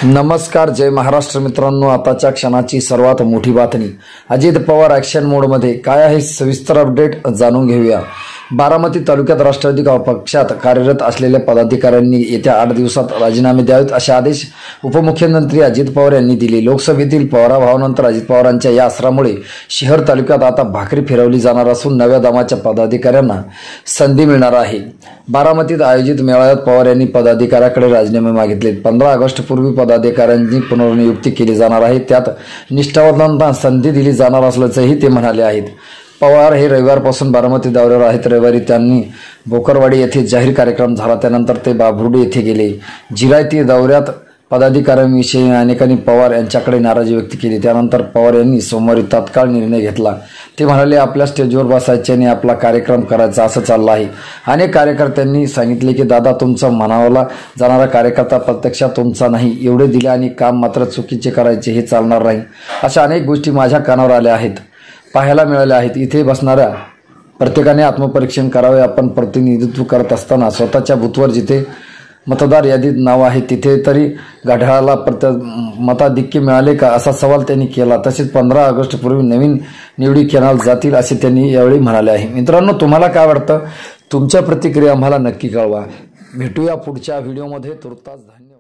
नमस्कार, जय महाराष्ट्र मित्रांनो. आताच्या क्षणाची सर्वात मोठी बातमी. अजित पवार ॲक्शन मोडमध्ये. काय आहे सविस्तर अपडेट जाणून घेऊया. बारामती तालुक्यात राष्ट्रवादी पक्षात कार्यरत असलेल्या पदाधिकाऱ्यांनी येत्या 8 दिवसात राजीनामे द्यावेत असे आदेश उपमुख्यमंत्री अजित पवार यांनी दिले. लोकसभेतील पराभवानंतर अजित पवारांच्या या असरामुळे शहर तालुक्यात आता भाकरी फिरवली जाणार असून नव्या दमाच्या पदाधिकाऱ्यांना संधी मिळणार आहे. बारामतीत आयोजित मेळाव्यात पवार यांनी पदाधिकाऱ्याकडे राजीनामे मागितले. 15 ऑगस्टपूर्वी पदाधिकाऱ्यांची पुनर्नियुक्ती केली जाणार आहे. त्यात निष्ठावंतांना संधी दिली जाणार असल्याचंही ते म्हणाले आहेत. पवार हे रविवारपासून बारामती दौऱ्यावर आहेत. रविवारी त्यांनी भोकरवाडी येथे जाहीर कार्यक्रम झाला. त्यानंतर ते बाभुर्डी येथे गेले. जिरायती दौऱ्यात पदाधिकाऱ्यांविषयी अनेकांनी पवार यांच्याकडे नाराजी व्यक्त केली. त्यानंतर पवार यांनी सोमवारी तात्काळ निर्णय घेतला. ते म्हणाले, आपल्या स्टेजवर बसायचे आणि आपला कार्यक्रम करायचा असं चाललं आहे. अनेक कार्यकर्त्यांनी सांगितले की दादा तुमचा म्हणावला जाणारा कार्यकर्ता प्रत्यक्षात तुमचा नाही. एवढे दिले आणि काम मात्र चुकीचे करायचे हे चालणार नाही. अशा अनेक गोष्टी माझ्या कानावर आल्या आहेत, पाहायला मिळाल्या आहेत. इथे बसणाऱ्या प्रत्येकाने आत्मपरीक्षण करावे. आपण प्रतिनिधित्व करत असताना स्वतःच्या बूथवर जिथे मतदार यादीत नाव आहे तिथे तरी घड्याळाला मताधिक्य मिळाले का असा सवाल त्यांनी केला. तसेच 15 ऑगस्टपूर्वी नवीन निवडी केल्या जातील असे त्यांनी यावेळी म्हणाले आहे. मित्रांनो, तुम्हाला काय वाटतं? तुमच्या प्रतिक्रिया आम्हाला नक्की कळवा. भेटूया पुढच्या व्हिडिओमध्ये. तुर्तास धन्यवाद.